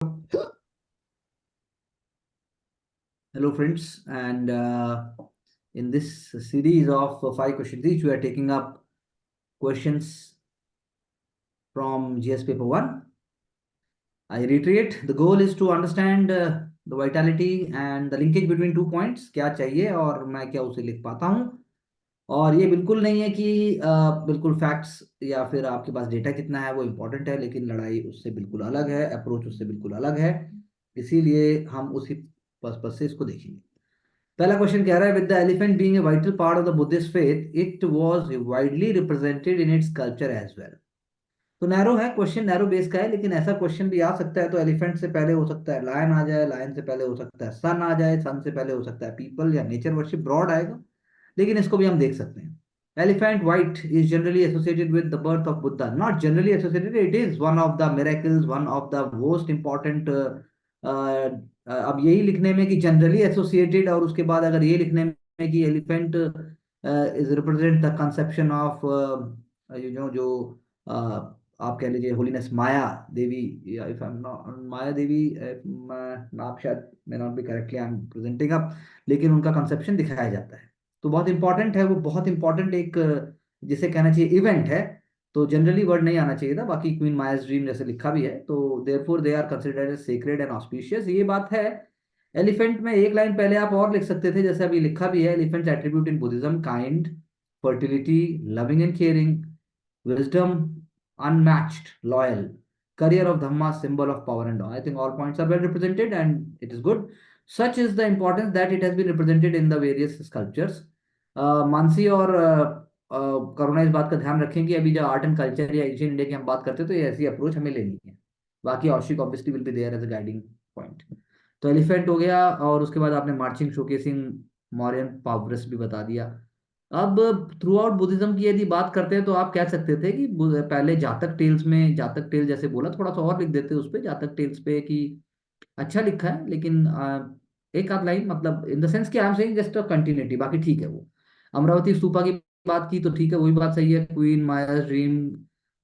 Hello, friends, and in this series of five questions each, we are taking up questions from GS paper one. I reiterate, the goal is to understand the vitality and the linkage between 2 points. क्या चाहिए और मैं क्या उसे लिख पाता हूँ। और ये बिल्कुल नहीं है कि बिल्कुल फैक्ट्स या फिर आपके पास डेटा कितना है वो इम्पोर्टेंट है, लेकिन लड़ाई उससे बिल्कुल अलग है, अप्रोच उससे बिल्कुल अलग है। इसीलिए हम उसी पर्पस से इसको देखेंगे। पहला क्वेश्चन कह रहा है, with the elephant being a vital part of the Buddhist faith, it was widely represented in its culture as well. तो नैरो है, क्वेश्चन नैरो बेस का है, लेकिन ऐसा क्वेश्चन भी आ सकता है। तो एलिफेंट से पहले हो सकता है लायन आ जाए, लायन से पहले हो सकता है सन आ जाए, सन से पहले हो सकता है पीपल या नेचर वर्शिप, ब्रॉड आएगा, लेकिन इसको भी हम देख सकते हैं। Elephant white is generally associated with the birth of Buddha. Not generally associated, it is one of the miracles, one of the most important. अब यही लिखने में कि जनरली एसोसिएटेड, और उसके बाद अगर ये लिखने में कि elephant is represent the conception of जो आप कह लीजिए holiness Maya Devi, if I am not Maya Devi, नाम शायद may not be correctly I am presenting up, लेकिन उनका कंसेप्शन दिखाया जाता है। तो बहुत इंपॉर्टेंट है, वो बहुत इंपॉर्टेंट एक जिसे कहना चाहिए इवेंट है। तो जनरली वर्ड नहीं आना चाहिए था, बाकी क्वीन मायाज ड्रीम जैसे लिखा भी है, तो therefore they are considered as sacred and auspicious, ये बात है। एलिफेंट में एक लाइन पहले आप और लिख सकते थे, जैसे अभी लिखा भी है, elephants attribute in Buddhism kind, fertility, loving and caring, wisdom, unmatched, loyal, career of dhamma, symbol of power and all. I think all points are well represented and it is good. Such is the importance that it has been represented in the various sculptures. Mansi और करुणा इस बात का ध्यान रखें कि अभी जो art and culture या एशियन इंडिया की हम बात करते हैं तो ये ऐसी अप्रोच हमें लेनी है। बाकी औशिक obviously will be there as a guiding point. तो एलिफेंट हो गया, और उसके बाद आपने मार्चिंग, शोकेसिंग, मॉरियन पावरस भी बता दिया। अब थ्रू आउट बुद्धिज्म की यदि बात करते हैं तो आप कह सकते थे कि पहले जातक टेल्स में, जातक टेल जैसे बोला, थोड़ा सा और लिख देते उस पे जातक टेल्स पे कि अच्छा लिखा है, लेकिन एक आध लाइन, मतलब इन द सेंस कि I am saying just a continuity, बाकी ठीक है वो। अमरावती स्तूपा की बात की तो ठीक है, वही बात सही है, क्वीन मायाज ड्रीम,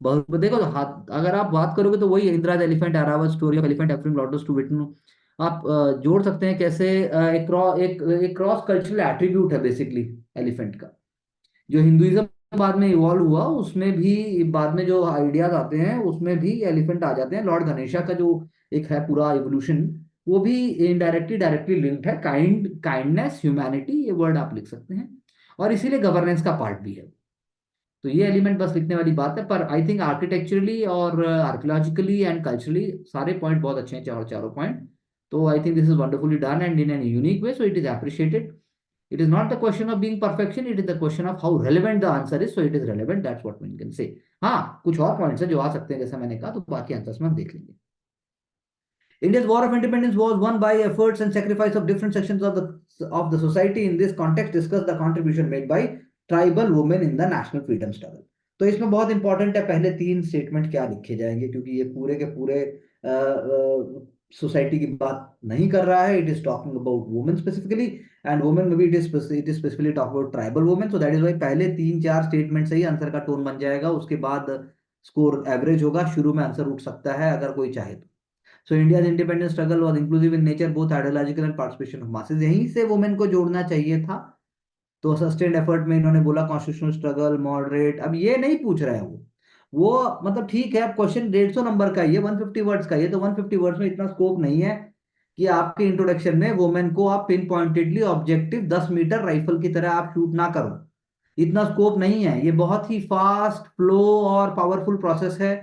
बहुत देखो तो हाथ अगर आप बात करोगे तो वही Indra's elephant, Airavat story of elephant offering lotus to विटन। आप जोड़ सकते हैं कैसे, एक क्रॉस कल्चरल एट्रीब्यूट है बेसिकली एलिफेंट का। जो हिंदुइज्म बाद में इवॉल्व हुआ उसमें भी बाद में जो आइडियाज आते हैं उसमें भी एलिफेंट आ जाते हैं। लॉर्ड गणेशा का जो एक है पूरा इवोल्यूशन, वो भी इनडायरेक्टली डायरेक्टली लिंक्ड है। काइंडनेस, ह्यूमैनिटी, ये वर्ड आप लिख सकते हैं, और इसीलिए गवर्नेंस का पार्ट भी है। तो ये एलिमेंट बस लिखने वाली बात है, पर आई थिंक आर्किटेक्चरली और आर्कियोलॉजिकली एंड कल्चरली सारे पॉइंट बहुत अच्छे हैं, चारों चारों पॉइंट। तो I think this is wonderfully done and in an unique way, so it is appreciated. It is not the question of being perfection, it is the question of how relevant the answer is. So it is relevant, that's what one can say. हाँ, कुछ और points हैं जो आ सकते हैं जैसा मैंने कहा, तो बाकी आंसर्स में हम देख लेंगे। India's war of independence was won by efforts and sacrifice of different sections of the society. In this context, discuss the contribution made by tribal women in the national freedom struggle. तो इसमें बहुत important है पहले तीन statement क्या लिखे जाएंगे, क्योंकि ये पूरे के पूरे सोसाइटी की बात नहीं कर रहा है। It is talking about women specifically, and women में भी it is specifically talk about tribal women. So that is why पहले तीन चार स्टेटमेंट से ही आंसर का टोन बन जाएगा, उसके बाद स्कोर एवरेज होगा, शुरू में आंसर उठ सकता है अगर कोई चाहे तो। सो India's independence struggle was inclusive in nature, both ideological and participation of masses, यहीं से वुमेन को जोड़ना चाहिए था। तो सस्टेन्ड एफर्ट में इन्होंने बोला कॉन्स्टिट्यूशनल स्ट्रगल, मॉडरेट, अब ये नहीं पूछ रहा है वो मतलब ठीक है, अब क्वेश्चन 150 नंबर का ही है, 150 वर्ड्स का ही है, तो 150 वर्ड्स में इतना स्कोप नहीं है कि आपके इंट्रोडक्शन में वुमेन को आप pin pointedly objective 10 metre rifle की तरह आप शूट ना करो। इतना स्कोप नहीं है, ये बहुत ही फास्ट फ्लो और पावरफुल प्रोसेस है।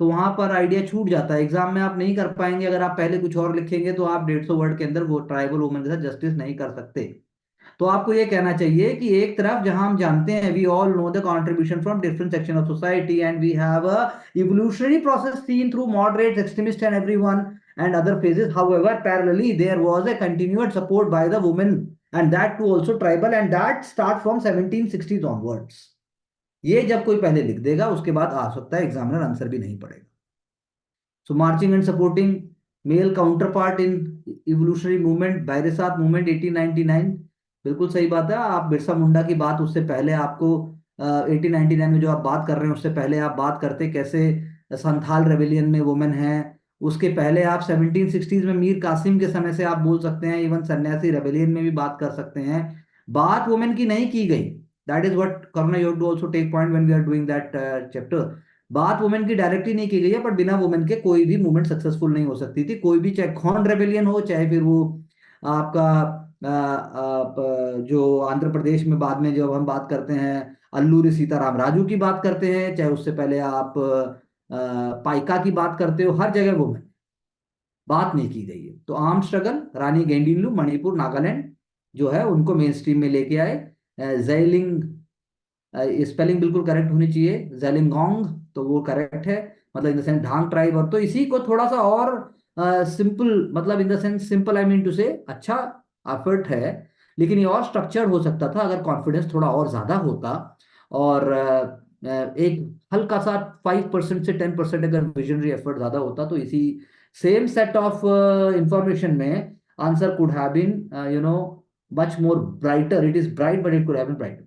तो वहां पर आइडिया छूट जाता है, एग्जाम में आप नहीं कर पाएंगे। अगर आप पहले कुछ और लिखेंगे तो आप 150 वर्ड के अंदर वो ट्राइबल वुमेन के साथ जस्टिस नहीं कर सकते। तो आपको ये कहना चाहिए कि एक तरफ जहां हम जानते हैं we all know the contribution from different section of society and we have a evolutionary process seen through moderate, extremist and everyone and other phases. However, parallelly there was a continued support by the women, and that too also tribal, and that start from 1760s onwards. ये जब कोई पहले लिख देगा उसके बाद आ सकता है एग्जामिनर आंसर भी नहीं पड़ेगा। So marching and supporting male counterpart in evolutionary movement, बैरसात मूवमेंट 1899, बिल्कुल सही बात है। आप बिरसा मुंडा की बात उससे पहले आपको 1899 में जो आप बात कर रहे हैं उससे पहले आप बात करते कैसे संथाल रेबेलियन में वुमेन है, उसके पहले आप 1760s में मीर कासिम के समय से आप बोल सकते हैं, इवन सन्यासी रेबेलियन में भी बात कर सकते हैं। बात वुमेन की नहीं की गई। That is what Karuna you to also take point when we are doing that chapter. बात वुमेन की डायरेक्टली नहीं की गई है, बट बिना वुमेन के कोई भी मूवमेंट सक्सेसफुल नहीं हो सकती थी। कोई भी, चाहे खॉन रेबेलियन हो, चाहे फिर वो आपका जो आंध्र प्रदेश में बाद में जब हम बात करते हैं अल्लूरी सीताराम राजू की बात करते हैं, चाहे उससे पहले आप पाइका की बात करते हो, हर जगह वुमेन बात नहीं की गई है। तो आर्म स्ट्रगल, रानी गेंडिनलू मणिपुर नागालैंड जो है उनको मेन स्ट्रीम में लेके आए। जैलिंग, स्पेलिंग बिल्कुल करेक्ट होनी चाहिए, जेलिंगोंग, तो वो करेक्ट है, मतलब in the sense Dhang tribe. और तो इसी को थोड़ा सा और सिंपल, मतलब in the sense simple, I mean to say अच्छा एफर्ट है, लेकिन ये और स्ट्रक्चर हो सकता था अगर कॉन्फिडेंस थोड़ा और ज्यादा होता। और एक हल्का सा 5% से 10% अगर विजनरी एफर्ट ज्यादा होता, तो इसी सेम सेट ऑफ इंफॉर्मेशन में answer could have been much more brighter. It is bright, but it could have been brighter.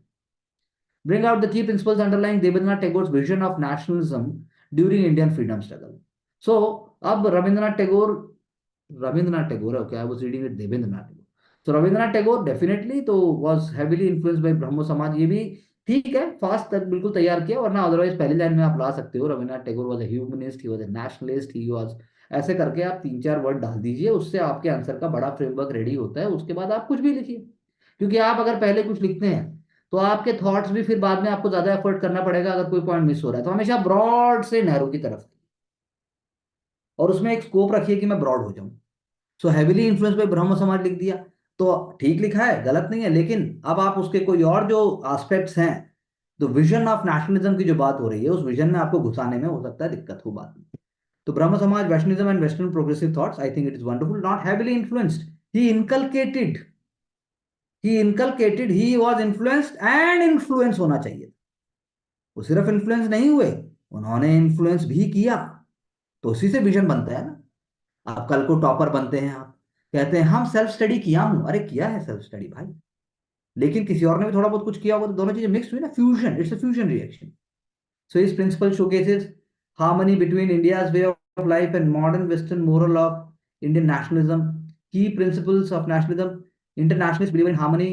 Bring out the key principles underlying Debendranath Tagore's vision of nationalism during Indian freedom struggle. So, अब Rabindranath Tagore, okay, I was reading it Debendranath Tagore. So Rabindranath Tagore definitely तो was heavily influenced by ब्रह्मो समाज, ये भी ठीक है, fast तक बिल्कुल तैयार किया, वरना अदरवाइज पहली लाइन में आप ला सकते हो Rabindranath Tagore was a humanist, he was a nationalist, he was, ऐसे करके आप 3-4 वर्ड डाल दीजिए, उससे आपके आंसर का बड़ा फ्रेमवर्क रेडी होता है। उसके बाद आप कुछ भी लिखिए, क्योंकि आप अगर पहले कुछ लिखते हैं तो आपके थॉट्स भी फिर बाद में आपको ज्यादा एफर्ट करना पड़ेगा अगर कोई पॉइंट मिस हो रहा है। तो हमेशा ब्रॉड से नैरो की तरफ, और उसमें एक स्कोप रखिए कि मैं ब्रॉड हो जाऊं। सो हैविली इन्फ्लुएंस बाय ब्रह्म समाज लिख दिया, तो ठीक लिखा है, गलत नहीं है, लेकिन अब आप उसके कोई और जो एस्पेक्ट्स हैं, तो विजन ऑफ नेशनलिज्म की जो बात हो रही है, उस विजन में आपको घुसाने में हो सकता है दिक्कत हो बाद में। तो ब्रह्म समाज, Vaishnavism and western progressive thoughts, I think it is wonderful, not heavily influenced, he inculcated, he was influenced and influence होना चाहिए। वो सिर्फ इन्फ्लुएंस नहीं हुए, उन्होंने इन्फ्लुएंस भी किया, तो उसी से विजन बनता है ना। आप कल को टॉपर बनते हैं, आप कहते हैं हम सेल्फ स्टडी किया हूं, अरे किया है सेल्फ स्टडी भाई, लेकिन किसी और ने भी थोड़ा बहुत कुछ किया होगा, तो दोनों चीजें मिक्स हुई ना, fusion, it's a fusion reaction. So his principle showcases harmony between India's way of life and modern Western moral of Indian nationalism. Key principles of nationalism: internationalists believe in harmony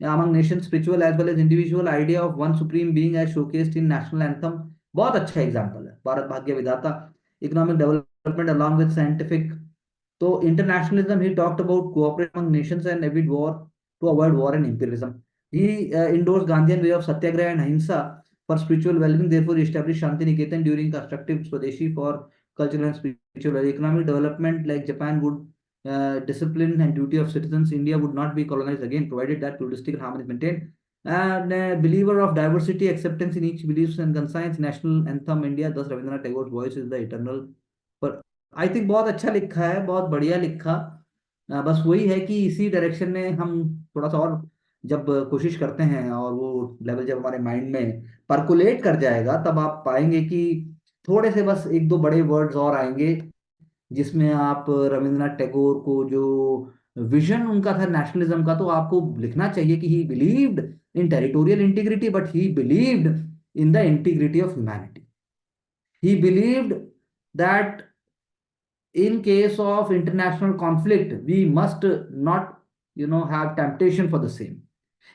among nations, spiritual as well as individual, idea of one supreme being as showcased in national anthem. बहुत अच्छा example है, भारत भाग्य विधाता, economic development along with scientific. So internationalism, he talked about cooperation among nations and avoid war, to avoid war and imperialism. He endorsed Gandhian way of satyagraha and ahimsa for spiritual well-being. Therefore, he established Shanti Niketan during constructive Swadeshi for cultural and spiritual economic development. Like Japan would discipline and duty of citizens, India would not be colonized again, provided that pluralistic harmony is maintained. And believer of diversity, acceptance in each beliefs and conscience, national anthem India. Thus, Rabindranath Tagore's voice is the eternal. I think बहुत अच्छा लिखा है, बहुत बढ़िया लिखा। बस वही है कि इसी डायरेक्शन में हम थोड़ा सा और जब कोशिश करते हैं, और वो लेवल जब हमारे माइंड में परकुलेट कर जाएगा, तब आप पाएंगे कि थोड़े से बस एक दो बड़े वर्ड्स और आएंगे, जिसमें आप रविंद्रनाथ टैगोर को जो विजन उनका था नेशनलिज्म का, तो आपको लिखना चाहिए कि ही believed in territorial integrity, but he believed in the integrity of humanity. He believed that in case of international conflict we must not have temptation for the same.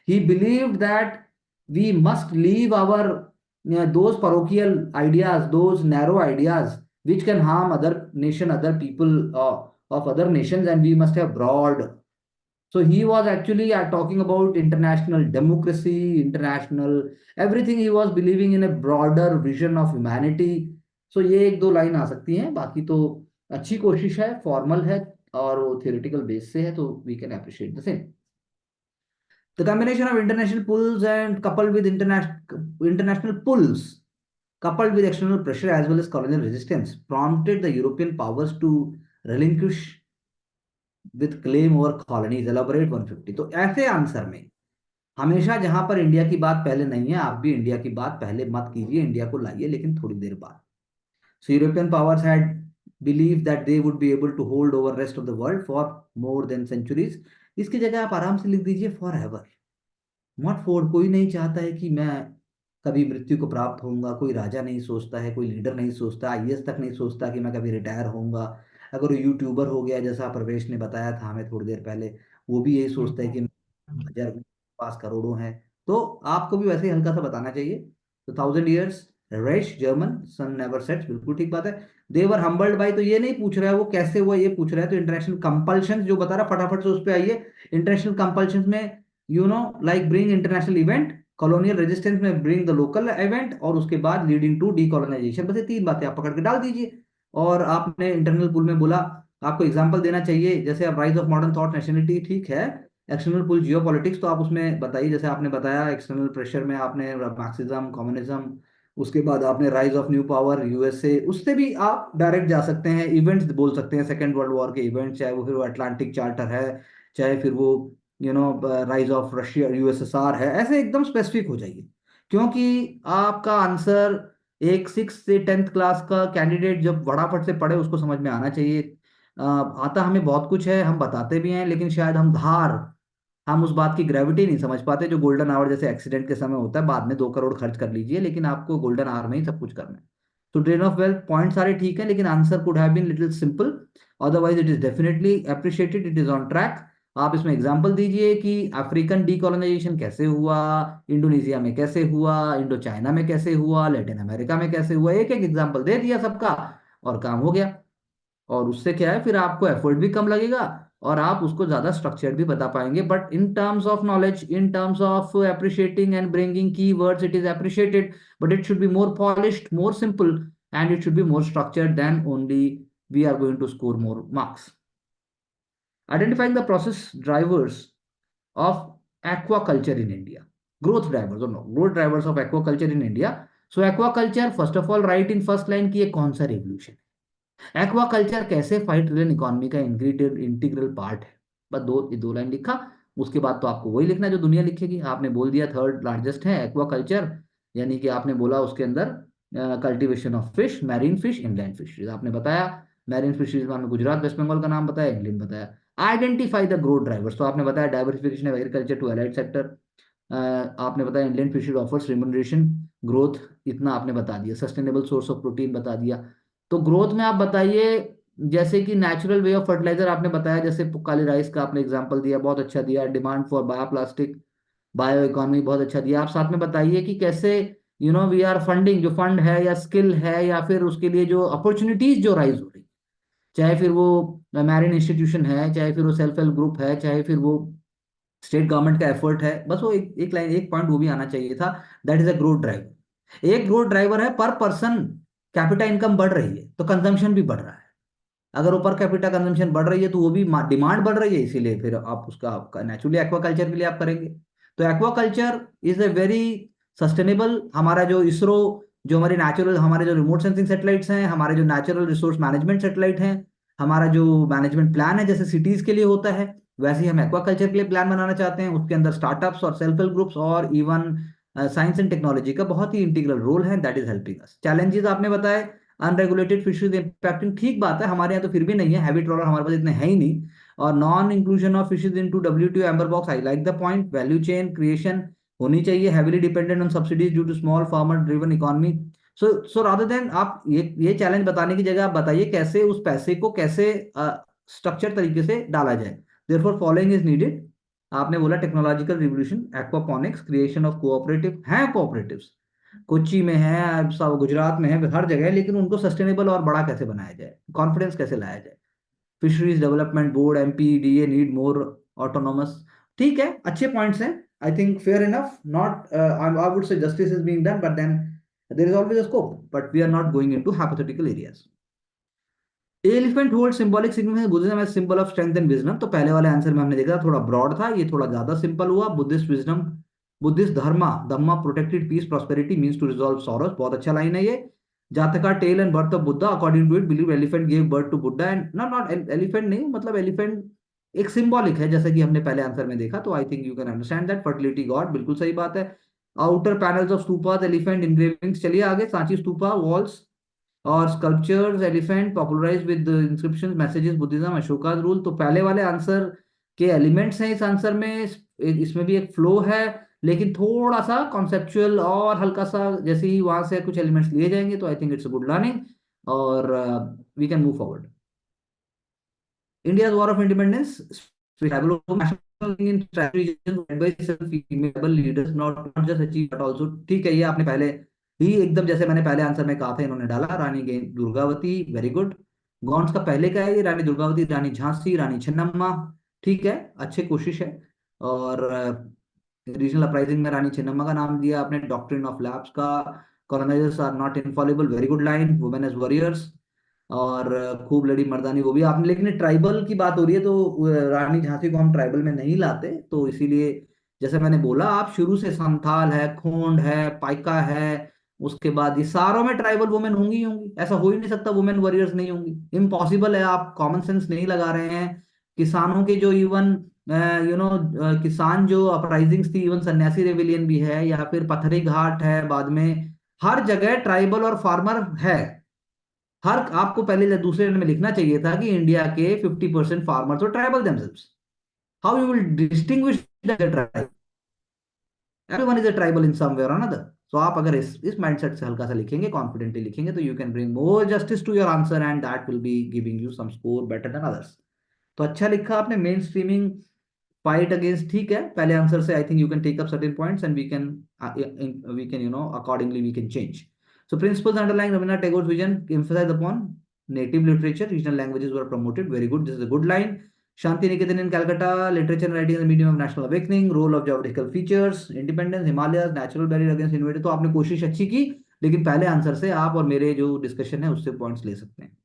He believed that we must leave our those parochial ideas, those narrow ideas which can harm other nation, other people of other nations, and we must have broad. So he was actually talking about international democracy, international everything. He was believing in a broader vision of humanity. So ये एक दो line आ सकती हैं, बाकी तो अच्छी कोशिश है, फॉर्मल है, और वो थियोरेटिकल बेस से है, तो we can appreciate the same. The combination of international pulls and coupled with international pulls coupled with external pressure as well as colonial resistance prompted the European powers to relinquish with claim over colonies. Elaborate 150. तो ऐसे answer में हमेशा जहां पर India की बात पहले नहीं है, आप भी इंडिया की बात पहले मत कीजिए, इंडिया को लाइए, लेकिन थोड़ी देर बाद. So European powers had believed that they would be able to hold over rest of the world for more than centuries. इसकी जगह आप आराम से लिख दीजिए फॉर एवर, नॉट फॉर. कोई नहीं चाहता है कि मैं कभी मृत्यु को प्राप्त होऊंगा, कोई राजा नहीं सोचता है, कोई लीडर नहीं सोचता, आईएएस तक नहीं सोचता कि मैं कभी रिटायर होऊंगा. अगर वो यूट्यूबर हो गया, जैसा प्रवेश ने बताया था हमें थोड़ी देर पहले, वो भी यही सोचता है कि हजार पास करोड़ों हैं, तो आपको भी वैसे ही हल्का सा बताना चाहिए। तो 1000 years रेश जर्मन सन नेवर सेट्स, बिल्कुल ठीक बात है। देवर हम्बल्ड बाई, तो ये नहीं पूछ रहा है वो कैसे हुआ, ये पूछ रहा है। तो इंटरनेशनल कंपल्शन जो बता रहा, फटाफट से उस पर आइए। इंटरनेशनल कंपल्शन में like bring international event, colonial resistance में ब्रिंग द लोकल इवेंट, और उसके बाद लीडिंग टू डीकोलोनाइजेशन। बस ये तीन बातें आप पकड़ के डाल दीजिए। और आपने इंटरनल पुल में बोला, आपको एग्जांपल देना चाहिए, जैसे अब rise of modern thought nationality, ठीक है। एक्सटर्नल पुल जियो पॉलिटिक्स, तो आप उसमें बताइए, जैसे आपने बताया एक्सटर्नल प्रेशर में आपने मार्क्सिज्म कम्युनिज्म, उसके बाद आपने rise of new power USA, उससे भी आप डायरेक्ट जा सकते हैं, इवेंट्स बोल सकते हैं, सेकेंड वर्ल्ड वॉर के इवेंट्स, चाहे वो फिर वो अटलांटिक चार्टर है, चाहे फिर वो राइज ऑफ रशिया यूएसएसआर है, ऐसे एकदम स्पेसिफिक हो जाइए। क्योंकि आपका आंसर एक 6 से 10th क्लास का कैंडिडेट जब फटाफट से पढ़े उसको समझ में आना चाहिए। आता हमें बहुत कुछ है, हम बताते भी हैं, लेकिन शायद हम उस बात की ग्रेविटी नहीं समझ पाते, जो गोल्डन आवर जैसे एक्सीडेंट के समय होता है, बाद में 2 करोड़ खर्च कर लीजिए, लेकिन आपको गोल्डन आवर में ही सब कुछ करना है। तो ड्रेन ऑफ वेल्थ पॉइंट सारे ठीक है, लेकिन answer could have been little simple, otherwise it is definitely appreciated, it is on track. आप इसमें एग्जांपल दीजिए कि अफ्रीकन डीकोलोनाइजेशन कैसे हुआ, इंडोनेशिया में कैसे हुआ, इंडो चाइना में कैसे हुआ, लैटिन अमेरिका में कैसे हुआ, एक एक एग्जांपल दे दिया सबका, और काम हो गया। और उससे क्या है, फिर आपको एफर्ट भी कम लगेगा, और आप उसको ज्यादा स्ट्रक्चर्ड भी बता पाएंगे। But in terms of knowledge, in terms of appreciating and bringing key words, it is appreciated, but it should be more polished, more simple, and it should be more structured then only we are going to score more marks. Identifying the process drivers of aquaculture in India. Growth drivers, or no, growth drivers of aquaculture in India. So aquaculture, first of all, write in first line की ये कौन सा revolution है, aquaculture कैसे 5 trillion economy का ingredient integral part है। बस दो लाइन लिखा, उसके बाद तो आपको वही लिखना है जो दुनिया लिखेगी। आपने बोल दिया थर्ड लार्जेस्ट है एक्वाकल्चर, यानी कि आपने बोला उसके अंदर cultivation of fish, marine fish, inland fisheries आपने बताया। मैरीन फिशरीज में आपने गुजरात वेस्ट बंगाल का नाम बताया, इंग्लैंड बताया। आइडेंटिफाई द ग्रोथ ड्राइवर्स, तो आपने बताया diversification of agriculture to allied sector, आपने बताया Indian fisheries offers remuneration growth, इतना आपने बता दिया। सस्टेनेबल सोर्स ऑफ प्रोटीन बता दिया। तो ग्रोथ में आप बताइए, जैसे कि नेचुरल वे ऑफ फर्टिलाइजर आपने बताया, जैसे काली राइस का आपने एग्जांपल दिया, बहुत अच्छा दिया। Demand for bioplastic, bio economy, बहुत अच्छा दिया। आप साथ में बताइए कि कैसे वी आर फंडिंग, जो फंड है या स्किल है या फिर उसके लिए जो अपॉर्चुनिटीज जो राइज हो रही, चाहे फिर वो मैरिन इंस्टीट्यूशन है, चाहे फिर वो सेल्फ हेल्प ग्रुप है, चाहे फिर वो स्टेट गवर्नमेंट का एफर्ट है, बस वो एक लाइन एक पॉइंट वो भी आना चाहिए था। That is a growth driver. एक ग्रोथ ड्राइवर है पर पर्सन कैपिटा इनकम बढ़ रही है तो कंजम्पशन भी बढ़ रहा है। अगर वो पर कैपिटा कंजम्पशन बढ़ रही है तो वो भी डिमांड बढ़ रही है, इसीलिए फिर आप उसका आपका नेचुरली एक्वाकल्चर के लिए आप करेंगे। तो aquaculture is a very sustainable. हमारा जो इसरो, जो हमारे नेचुरल, हमारे जो रिमोट सेंसिंग सेटेलाइट्स हैं, हमारे जो नेचुरल रिसोर्स मैनेजमेंट सेटेलाइट हैं, हमारा जो मैनेजमेंट प्लान है जैसे सिटीज के लिए होता है, वैसे ही हम एक्वाकल्चर के लिए प्लान बनाना चाहते हैं। उसके अंदर स्टार्टअप्स और सेल्फ हेल्प ग्रुप्स और इवन साइंस एंड टेक्नोलॉजी का बहुत ही इंटीग्रल रोल है, that is helping us. Challenges आपने बताए, अनरेगुलेटेड फिशरीज इंपैक्टिंग, ठीक बात है, हमारे यहाँ तो फिर भी नहीं है, हैवी ट्रॉलर हमारे पास इतने है ही नहीं। और non inclusion of fishes into WTO amber box, I like the point. Value chain creation होनी चाहिए, heavily dependent on subsidies due to small farmer driven economy. So rather than आप ये चैलेंज बताने की जगह आप बताइए कैसे उस पैसे को कैसे स्ट्रक्चर तरीके से डाला जाए। Therefore following is needed. आपने बोला technological revolution, aquaponics, creation of cooperative, हैं कोऑपरेटिव्स कोच्चि में है, सब गुजरात में है, हर जगह है, लेकिन उनको सस्टेनेबल और बड़ा कैसे बनाया जाए, कॉन्फिडेंस कैसे लाया जाए। Fisheries development board, MPDA need more autonomous. ठीक है, अच्छे पॉइंट्स हैं, I think fair enough. Not I would say justice is being done, but then there is always a scope, but we are not going into hypothetical areas. Elephant hold symbolic significance Buddhism as symbol of strength and wisdom, तो पहले वाले answer में हमने देखा थोड़ा broad था, ये थोड़ा ज्यादा सिंपल हुआ। Buddhist wisdom, Buddhist dharma dhamma protected peace prosperity means to resolve sorrows, बहुत अच्छा लाइन है ये। Jataka tale and birth of Buddha, according to it believe elephant give birth to Buddha, and not elephant नहीं, मतलब एलिफेंट एक सिंबॉलिक है, जैसे कि हमने पहले आंसर में देखा, तो I think you can understand that. Fertility god, बिल्कुल सही बात है। Outer panels of stupas, elephant engravings, चलिए आगे, सांची स्तूपा वॉल्स और sculptures, elephant popularise with inscriptions, messages, Buddhism, Ashoka's rule. तो पहले वाले आंसर के एलिमेंट्स हैं इस आंसर में, इसमें भी एक फ्लो है, लेकिन थोड़ा सा कॉन्सेप्चुअल और हल्का सा, जैसे ही वहां से कुछ एलिमेंट्स लिए जाएंगे तो I think it's a good learning, और we can move forward. India's War of Independence, tribal national in tribal regions led by female leaders not just achieve but also, ठीक है, ये आपने पहले ही एकदम जैसे मैंने पहले आंसर में कहा था इन्होंने डाला, Rani Durgavati, very good. Gones का पहले का है ये, रानी दुर्गावती, रानी झांसी, रानी छन्नम्मा, ठीक है, अच्छी कोशिश है। और रीजनल अपराइजिंग में रानी छन्नम्मा का नाम दिया आपने, डॉक्ट्रिन ऑफ लैप्स का, colonisers are not infallible, very good line, women as warriors. और खूब लड़ी मर्दानी, वो भी आपने, लेकिन ट्राइबल की बात हो रही है तो रानी झांसी को हम ट्राइबल में नहीं लाते, तो इसीलिए जैसे मैंने बोला, आप शुरू से संथाल है, खोंड है, पाइका है, उसके बाद ये सारों में ट्राइबल वुमेन होंगी ही होंगी, ऐसा हो ही नहीं सकता वुमेन वॉरियर्स नहीं होंगी, इम्पॉसिबल है, आप कॉमन सेंस नहीं लगा रहे हैं। किसानों के जो इवन किसान जो अपराइजिंग्स थी, इवन सन्यासी रेविलियन भी है, या फिर पथरी घाट है बाद में, हर जगह ट्राइबल और फार्मर है। हर आपको पहले दूसरे एंड में लिखना चाहिए था कि इंडिया के 50% फार्मर्स और tribal themselves, how you will distinguish the tribe, everyone is a tribal in some way or another. तो आप अगर इस माइंडसेट से हल्का सा लिखेंगे, कॉन्फिडेंटली लिखेंगे, तो you can bring more justice to your answer and that will be giving you some score better than others. तो अच्छा लिखा आपने, मेन स्ट्रीमिंग फाइट अगेंस्ट, ठीक है, पहले आंसर से I think you can take up certain points and we can accordingly we can change. So principles underlying Rabindranath Tagore's vision emphasize upon native literature, regional languages were promoted. Very good. This is a good line. Shanti Niketan in Calcutta, literature and writing as a medium of national awakening, role of geographical features, independence, Himalayas, natural barrier against invader। तो आपने कोशिश अच्छी की, लेकिन पहले answer से आप और मेरे जो डिस्कशन है उससे पॉइंट्स ले सकते हैं।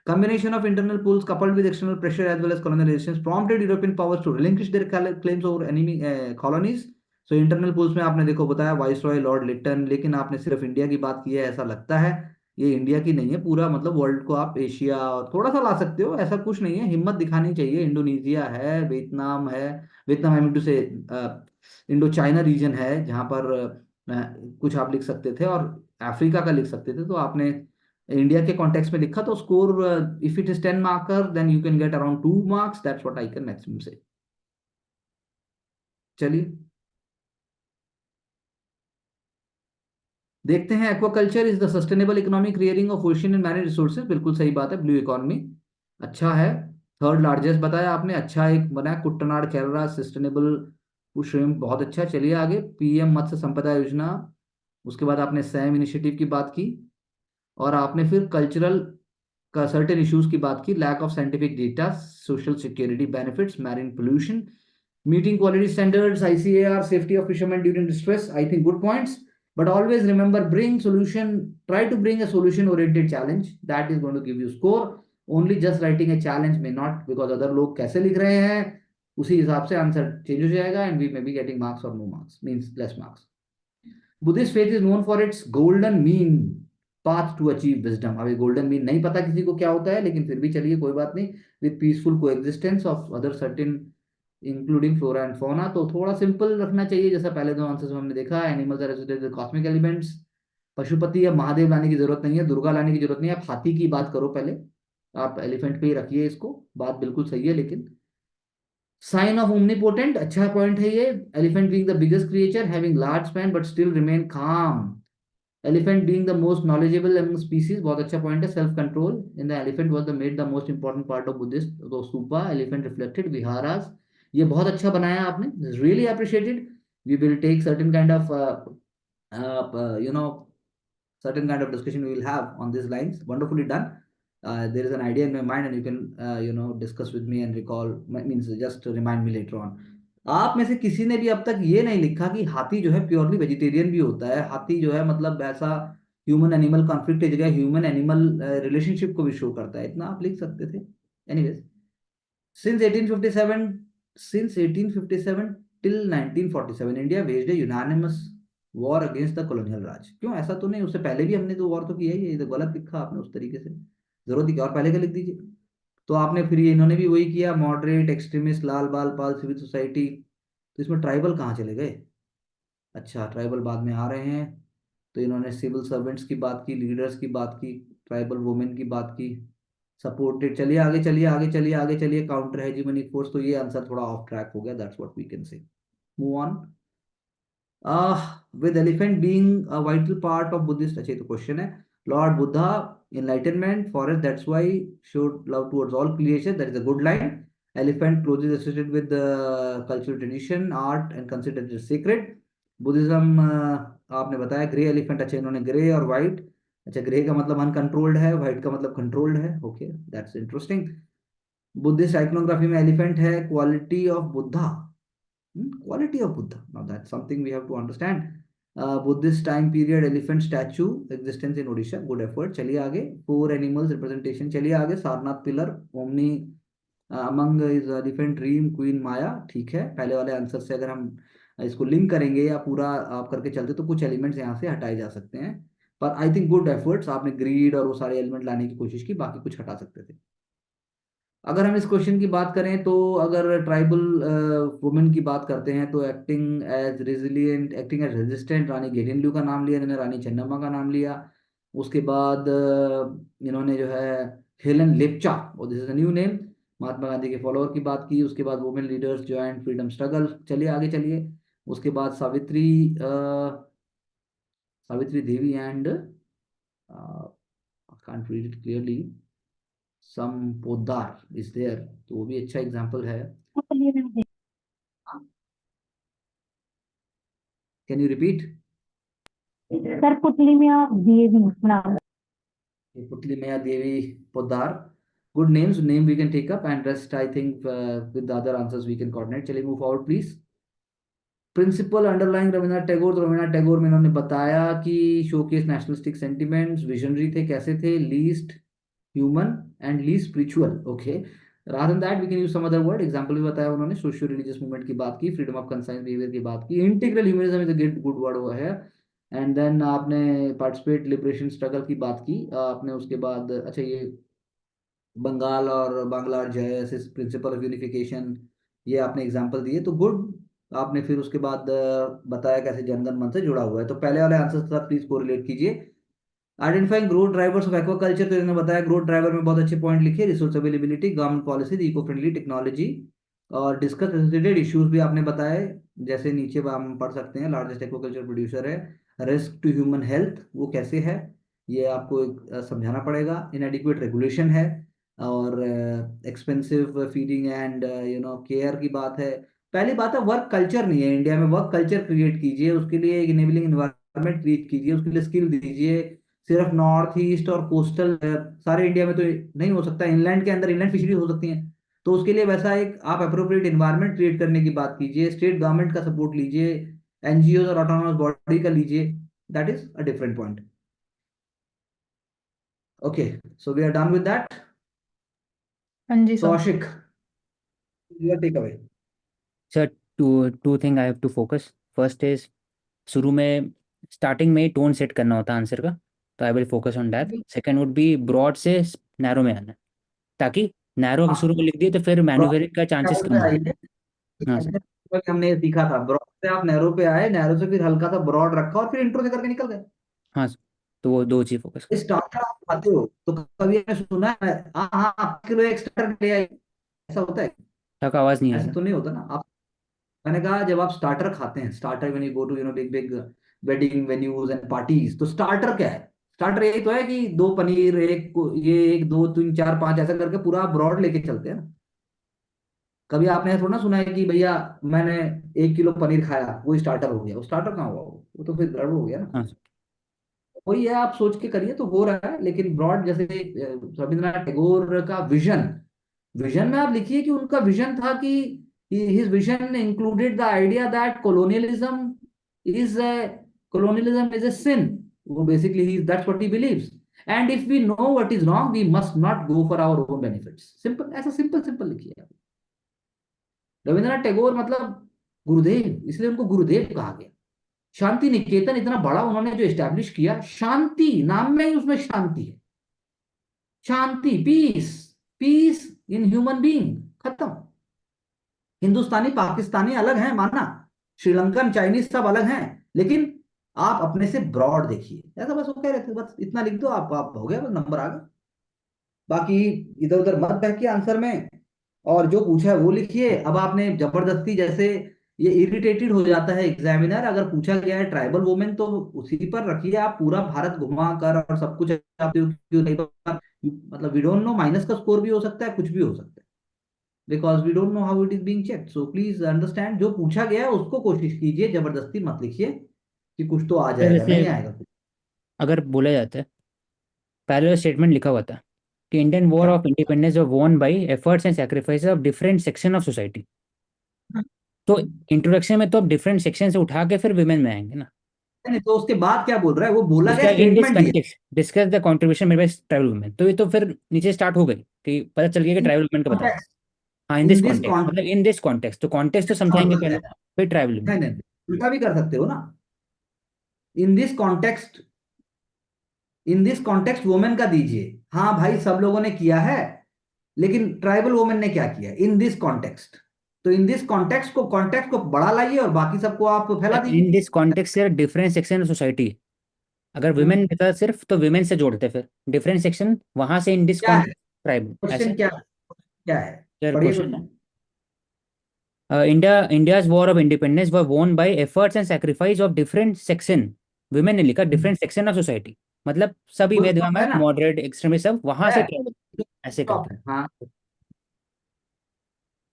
Combination of internal pulls coupled with external pressure as well as colonial resistance prompted European powers to relinquish their claims over enemy colonies. So internal pulls में आपने देखो बताया वाइसरॉय लॉर्ड लिटन, लेकिन आपने सिर्फ इंडिया की बात की है ऐसा लगता है, ये इंडिया की नहीं है, पूरा मतलब वर्ल्ड को आप एशिया और थोड़ा सा ला सकते हो, ऐसा कुछ नहीं है, हिम्मत दिखानी चाहिए। इंडोनेशिया है, वियतनाम है, वियतनाम आई मीन टू से इंडो चाइना रीजन है जहाँ पर कुछ आप लिख सकते थे, और अफ्रीका का लिख सकते थे, तो आपने इंडिया के कॉन्टेक्स्ट में लिखा, तो score if it is 10 marker then you can get around 2 marks, that's what I can maximum say. चलिए देखते हैं, aquaculture is the sustainable economic creating of ocean and marine resources, बिल्कुल सही बात है, ब्लू इकोनॉमी अच्छा है। थर्ड लार्जेस्ट बताया आपने, अच्छा एक बनाया कुट्टनाड केरला सस्टेनेबल श्रिम्प, बहुत अच्छा। चलिए आगे, पीएम मत्स्य संपदा योजना, उसके बाद आपने सैम इनिशिएटिव की बात की, और आपने फिर कल्चरल का सर्टेन इश्यूज की बात की, lack of scientific data, social security benefits, marine pollution, meeting quality standards, ICAR, safety of fisherman during distress, I think good points. But always remember, bring solution, try to bring a solution oriented challenge that is going to give you score। only just writing a challenge may not, because other लोग कैसे लिख रहे हैं उसी हिसाब से answer change हो जाएगा, and we may be getting marks or no marks, means less marks। Buddhist faith is known for its golden mean path to achieve wisdom. अभी गोल्डन मीन नहीं पता किसी को क्या होता है, लेकिन फिर भी चलिए कोई बात नहीं, विद पीसफुल को existence of other certain including flora and fauna, तो थोड़ा सिंपल रखना चाहिए, जैसा पहले दो आंसर्स में हमने देखा, animals are associated with cosmic elements. Pashupati या महादेव लाने की जरूरत नहीं है, दुर्गा लाने की जरूरत नहीं है, आप हाथी की बात करो पहले, आप एलिफेंट पे ही रखिए इसको, बात बिल्कुल सही है। लेकिन साइन ऑफ ओमनीपोटेंट, अच्छा पॉइंट है ये, elephant being the biggest creature having large span but still remain calm, elephant being the most knowledgeable among species, बहुत अच्छा पॉइंट है। Self control in the elephant was the made the most important part of Buddhist, तो सुपा elephant reflected विहारास, ये बहुत अच्छा बनाया आपने, really appreciated. We will take certain kind of you know certain kind of discussion we will have on these lines, wonderfully done। there is an idea in my mind and you can discuss with me and recall, means just remind me later on। आप में से किसी ने भी अब तक ये नहीं लिखा कि हाथी जो है प्योरली वेजिटेरियन भी होता है, हाथी जो है मतलब ऐसा ह्यूमन एनिमल कॉन्फ्लिक्ट की जगह ह्यूमन एनिमल रिलेशनशिप को भी शो करता है, इतना आप लिख सकते थे। Anyways, since 1857 since 1857 till 1947 India waged a unanimous war against the colonial Raj. क्यों, ऐसा तो नहीं, उससे पहले भी हमने तो वॉर तो किया ही है, ये तो गलत लिखा आपने उस तरीके से, जरूरत ही क्या, और पहले का लिख दीजिए। तो आपने फिर ये इन्होंने भी वही किया, मॉडरेट एक्सट्रीमिस्ट लाल बाल पाल सिविल सोसाइटी, तो इसमें ट्राइबल कहाँ चले गए, अच्छा ट्राइबल बाद में आ रहे हैं। तो इन्होंने सिविल सर्वेंट्स की बात की, लीडर्स की बात की, ट्राइबल वुमेन की बात की, सपोर्टेड, चलिए आगे चलिए आगे चलिए आगे चलिए, काउंटर हेजीमोनिक फोर्स, तो ये आंसर थोड़ा ऑफ ट्रैक हो गया, that's what we can say. Move on. With elephant being a vital part of Buddhist, अच्छा ये तो क्वेश्चन है, Lord Buddha, enlightenment, forest, that's why showed love towards all creation. That is a good line. Elephant, closely associated with the cultural tradition, art, and considered as sacred. Buddhism आपने बताया grey elephant, अच्छा इन्होंने grey और white, अच्छा grey का मतलब uncontrolled है, white का मतलब कंट्रोल्ड है, okay that's interesting. Buddhist iconography में एलिफेंट है, quality of Buddha, quality of Buddha, now that's something we have to understand। Buddhist time period elephant statue existence in Odisha, good effort. चलिए आगे, फोर एनिमल्स रिप्रेजेंटेशन, चलिए आगे, Sarnath pillar, omni among is elephant dream queen Maya, ठीक है। पहले वाले answer से अगर हम इसको लिंक करेंगे या पूरा आप करके चलते तो कुछ एलिमेंट्स यहाँ से हटाए जा सकते हैं, पर आई थिंक गुड एफर्ट्स, आपने ग्रीड और वो सारे एलिमेंट लाने की कोशिश की, बाकी कुछ हटा सकते थे। अगर हम इस क्वेश्चन की बात करें तो अगर ट्राइबल वुमेन की बात करते हैं तो acting as resilient, acting as resistant, Rani Gaidinliu का नाम लिया इन्होंने, रानी चन्नम्मा का नाम लिया। उसके बाद इन्होंने जो है हेलन लेप्चा, और this is a new name, Mahatma Gandhi के फॉलोअर की बात की। उसके बाद women leaders joint freedom struggle, चलिए आगे चलिए। उसके बाद Savitri Savitri Devi and can't read it clearly, some Poddar is there, तो वो भी अच्छा एग्जांपल है। Can you repeat? सर पुतली में आप दिए भी नाम। पुतली मैया देवी Poddar, good names, name we can take up and rest I think with the other answers we can coordinate। चलिए move forward please। Principle underlying Rabindranath Tagore, तो रविन्द्रनाथ टैगोर में इन्होंने बताया कि शोकेस नेशनलिस्टिक सेंटिमेंट्स, विजनरी थे, कैसे थे, least human and least spiritual, okay. Rather than that we can use some other word, example भी बताया उन्होंने, सोशियो रिलीजियस मूवमेंट की बात की, फ्रीडम ऑफ कंसाइंस बिहेवियर की बात की, integral humanism is a good word हुआ है। एंड देन आपने पार्टिसिपेट लिबरेशन स्ट्रगल की बात की आपने, उसके बाद अच्छा ये बंगाल और बांग्लादेश प्रिंसिपल ऑफ यूनिफिकेशन, ये आपने एग्जांपल दिए, तो गुड। आपने फिर उसके बाद बताया कैसे जनगण मन से जुड़ा हुआ है, तो पहले वाले आंसर के साथ प्लीज कोरिलेट कीजिए। Identifying growth drivers of aquaculture, तो इन्होंने बताया ग्रोथ ड्राइवर में बहुत अच्छे पॉइंट लिखे, resource availability, government policies, eco friendly technology, और डिस्कस एसोसिएटेड इश्यूज भी आपने बताए, जैसे नीचे हम पढ़ सकते हैं, लार्जेस्ट एक्वाकल्चर प्रोड्यूसर है, रिस्क टू ह्यूमन हेल्थ वो कैसे है, ये आपको समझाना पड़ेगा, इनएडिक्वेट रेगुलेशन है, और एक्सपेंसिव फीडिंग एंड केयर की बात है। पहली बात है वर्क कल्चर नहीं है इंडिया में, वर्क कल्चर क्रिएट कीजिए, उसके लिए एक इनेबलिंग इन्वायरमेंट क्रिएट कीजिए, उसके लिए स्किल दीजिए। सिर्फ नॉर्थ ईस्ट और कोस्टल सारे इंडिया में तो नहीं हो सकता, इनलैंड के अंदर इनलैंड फिशरीज हो सकती हैं, तो उसके लिए वैसा एक आप अप्रोप्रिएट इन्वायरमेंट क्रिएट करने की बात कीजिए, स्टेट गवर्नमेंट का सपोर्ट लीजिए, एनजीओ और ऑटोनोमस बॉडी का लीजिए, that is a different point. Okay, so we are done with that. हाँ जी so sir. Ashiq, your takeaway. Sir two two thing I have to focus. First is शुरू में starting में ही tone set करना होता है आंसर का, तो I will focus on that. Second would be broad से नैरो में आना, ताकि नैरो शुरू में लिख दिए तो फिर मैन्यूवरिंग का चांसेस ब्रॉड कम पे हो। आइए, हाँ सर। हमने ये सीखा था, ब्रॉड से आप नैरो पे आए, नैरो से फिर हल्का सा ब्रॉड रखा और फिर इंट्रो से करके निकल गए। हाँ सर, तो वो दो चीज फोकस करना। स्टार्टर आप खाते हो तो कभी आपने सुना है हाँ हाँ किलो एक स्टार्टर ले आए, ऐसा होता है? तक आवाज़ नहीं आ ऐसा रहा। तो नहीं होता ना आप। मैंने कहा जब आप स्टार्टर खाते हैं, starter when you go to big big wedding venues and parties, तो स्टार्टर क्या है? स्टार्टर यही तो है कि दो पनीर, ये एक दो तीन चार पांच ऐसा करके पूरा ब्रॉड लेके चलते हैं ना। कभी आपने थोड़ा ना सुना है कि भैया मैंने 1 किलो पनीर खाया वो स्टार्टर हो गया, वो स्टार्टर कहाँ हुआ, वो तो फिर गड़बड़ हो गया ना। हाँ सर। वही है, आप सोच के करिए तो हो रहा है, लेकिन ब्रॉड जैसे रविंद्रनाथ टैगोर का विजन, विजन में आप लिखिए कि उनका विजन था कि his vision included the idea that is colonialism is a sin, वो बेसिकली ही that's what he believes, and if we know what is wrong we must not go for our own benefits, simple, ऐसा simple simple लिखिए आप। रविंद्रनाथ टैगोर मतलब गुरुदेव, इसलिए उनको गुरुदेव कहा गया। शांति निकेतन इतना बड़ा उन्होंने जो एस्टैब्लिश किया, शांति नाम में ही उसमें शांति है, शांति, peace, peace in human being, खत्म। हिंदुस्तानी पाकिस्तानी अलग हैं मानना, श्रीलंकन चाइनीज सब अलग हैं, लेकिन आप अपने से ब्रॉड देखिए, ऐसा बस वो कह रहे थे, बस इतना लिख दो आप हो गया, बस नंबर आ गया। बाकी इधर उधर मत बहकिए आंसर में, और जो पूछा है वो लिखिए। अब आपने जबरदस्ती जैसे ये इरिटेटेड हो जाता है एग्जामिनर, अगर पूछा गया है ट्राइबल वुमेन तो उसी पर रखिए आप पूरा भारत घुमा कर और सब कुछ आप क्यों कई बार मतलब वी डोंट नो, माइनस का स्कोर भी हो सकता है, कुछ भी हो सकता है, because we don't know how it is being check. So please understand, जो पूछा गया है उसको कोशिश कीजिए, जबरदस्ती मत लिखिए कि कुछ तो आ सर जाएगा, जैसे नहीं आएगा कुछ। अगर बोला जाता है, पहले स्टेटमेंट लिखा हुआ था कि इंडियन वॉर क्या? Of independence was won by efforts and sacrifices of different section of society. तो इंट्रोडक्शन में तो अब डिफरेंट सेक्शन से उठा के फिर विमेन में आएंगे ना। नहीं तो उसके बाद क्या बोल रहा है, वो बोला उसका गया, इन दिस स्टेटमेंट दिया। Context discuss the contribution made by tribal women, तो ये तो फिर नीचे स्टार्ट हो गई कि पता चल गया कि ट्राइबल वुमेन का बता रहा है। कॉन्टेक्स्ट, हाँ, in in this this context context, मतलब इन दिस कॉन्टेक्स्ट, तो कॉन्टेक्स्ट तो समझाएंगे पहले, फिर ट्राइबल वुमेन। नहीं नहीं, उल्टा भी कर सकते हो ना, इन this context, in this context women का दीजिए, हाँ भाई सब लोगों ने किया है, लेकिन ट्राइबल वुमेन ने क्या किया इन दिस कॉन्टेक्स्ट, तो इन दिस कॉन्टेक्स्ट को बढ़ा लाइए और बाकी सबको आप फैला इन दिस दीजिए। कॉन्टेक्स्ट से डिफरेंट सेक्शन ऑफ सोसाइटी, अगर वुमेन हम्म, रहता सिर्फ तो वुमेन से जोड़ते, फिर डिफरेंट सेक्शन वहां से इन दिस क्या है कॉन्टेक्स्ट ट्राइबल क्वेश्चन, ऐसे। क्या क्या है? सर पढ़िए question question. India's war of independence were won by efforts and sacrifice of different section, women ने लिखा डिफरेंट सेक्शन ऑफ सोसाइटी, मतलब सभी फुल वेदवा स्टॉप में है ना, मॉडरेट एक्सट्रीमिस्ट सब वहां से है ट्रेवल ऐसे स्टॉप करके। है, हाँ।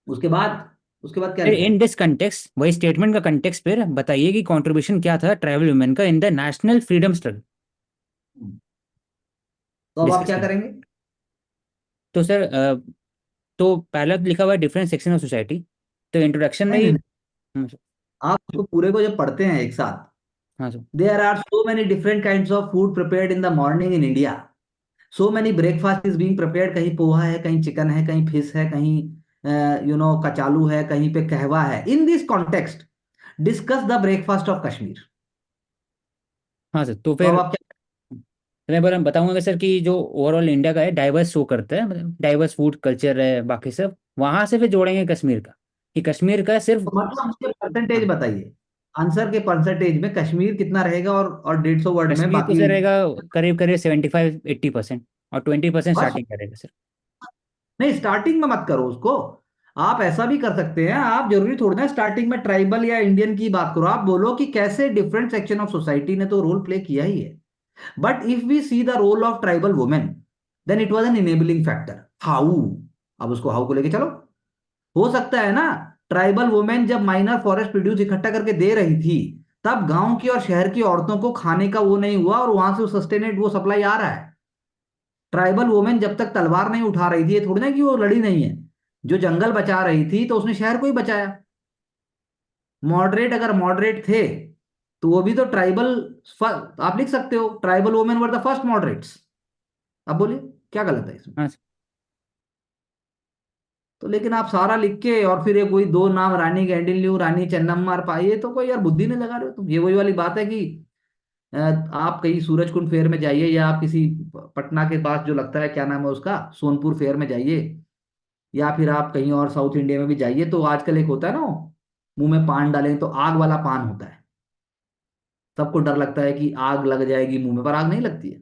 उसके बाद, उसके बाद क्या फिर लिखा इन है? दिस कंटेक्स्ट, वही स्टेटमेंट का कंटेक्स्ट, फिर बताइए कि कंट्रीब्यूशन क्या था ट्राइबल वुमेन का in the national freedom struggle, तो अब आप डिस्कस क्या करें। करेंगे? तो सर तो पहला लिखा हुआ है डिफरेंट सेक्शन ऑफ सोसाइटी, तो इंट्रोडक्शन में नहीं ही। नहीं, हाँ सर। आप उसको पूरे को जब पढ़ते हैं एक साथ, हाँ sir. There are so many different kinds of food prepared in the morning in India, so many breakfast is being prepared, कहीं पोहा है, कहीं चिकन है, कहीं फिश है, कहीं कचालू है, कहीं पे कहवा है, इन this context discuss the breakfast of Kashmir. हाँ सर, तो तो अब फिर आप क्या? मैं बताऊंगा सर कि जो ओवरऑल इंडिया का है डाइवर्स शो करता है, मतलब डाइवर्स फूड कल्चर है बाकी सब, वहां से फिर जोड़ेंगे कश्मीर का, कि कश्मीर का सिर्फ। तो मतलब मुझे परसेंटेज हाँ, बताइए, आंसर के परसेंटेज में कश्मीर कितना रहेगा, और 150 वर्ड में कश्मीर तो बाकी। सर रहेगा करीब करीब 75-80%, और 20% बस, स्टार्टिंग करेगा सर। नहीं स्टार्टिंग में मत करो उसको, आप ऐसा भी कर सकते हैं, आप जरूरी थोड़ी ना स्टार्टिंग में ट्राइबल या इंडियन की बात करो, आप बोलो कि कैसे डिफरेंट सेक्शन ऑफ सोसाइटी ने तो रोल प्ले किया ही है, but if we see the role of tribal women then it was an enabling factor. How? अब उसको हाउ को लेके चलो, हो सकता है ना, ट्राइबल वुमेन जब माइनर फॉरेस्ट प्रोड्यूस इकट्ठा करके दे रही थी, तब गांव की और शहर की औरतों को खाने का वो नहीं हुआ, और वहां से सस्टेनेड वो सप्लाई आ रहा है। ट्राइबल वुमेन जब तक तलवार नहीं उठा रही थी, ये थोड़ी ना कि वो लड़ी नहीं है, जो जंगल बचा रही थी तो उसने शहर को ही बचाया। मॉडरेट, अगर मॉडरेट थे तो वो भी तो ट्राइबल, आप लिख सकते हो tribal women were the first moderates. अब बोलिए क्या गलत है इसमें? हाँ सर। तो लेकिन आप सारा लिख के और फिर ये कोई दो नाम, रानी गैंडिल्यू, रानी चेन्नम्मार पाई, तो कोई यार बुद्धि नहीं लगा रहे हो तुम, ये वही वाली बात है कि आप कहीं सूरजकुंड फेयर में जाइए, या आप किसी पटना के पास जो लगता है क्या नाम है उसका, सोनपुर फेयर में जाइए, या फिर आप कहीं और साउथ इंडिया में भी जाइए, तो आजकल एक होता है ना मुंह में पान डालें तो आग वाला पान होता है, सबको डर लगता है कि आग लग जाएगी मुंह में, पर आग नहीं लगती है,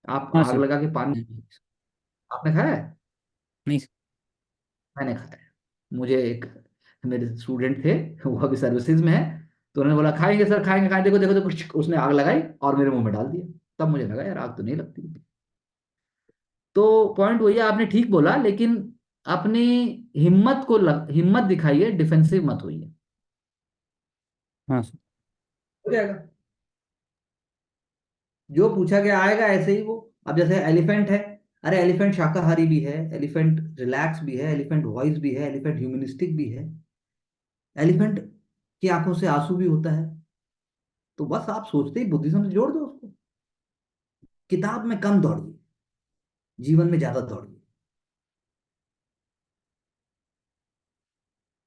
आप हाँ आग सर। लगा के पान, आपने खाया है? नहीं सर। मैंने खाया है। मुझे एक मेरे स्टूडेंट थे, वो अभी सर्विसेज में है, तो उन्होंने बोला खाएंगे सर खाएंगे खाएंगे, देखो देखो देखो, उसने आग लगाई और मेरे मुंह में डाल दिया, तब मुझे लगा यार आग तो नहीं लगती। तो पॉइंट वही है, आपने ठीक बोला, लेकिन अपनी हिम्मत दिखाइए, डिफेंसिव मत होइए। हाँ सर। हो जाएगा, जो पूछा गया आएगा ऐसे ही वो। अब जैसे एलिफेंट है, अरे एलिफेंट शाकाहारी भी है, एलिफेंट रिलैक्स भी है, एलिफेंट वॉइस भी है, एलिफेंट ह्यूमनिस्टिक भी है, एलिफेंट की आंखों से आंसू भी होता है, तो बस आप सोचते ही बुद्धिज्म से जोड़ दो उसको। किताब में कम दौड़िए, जीवन में ज्यादा दौड़िए।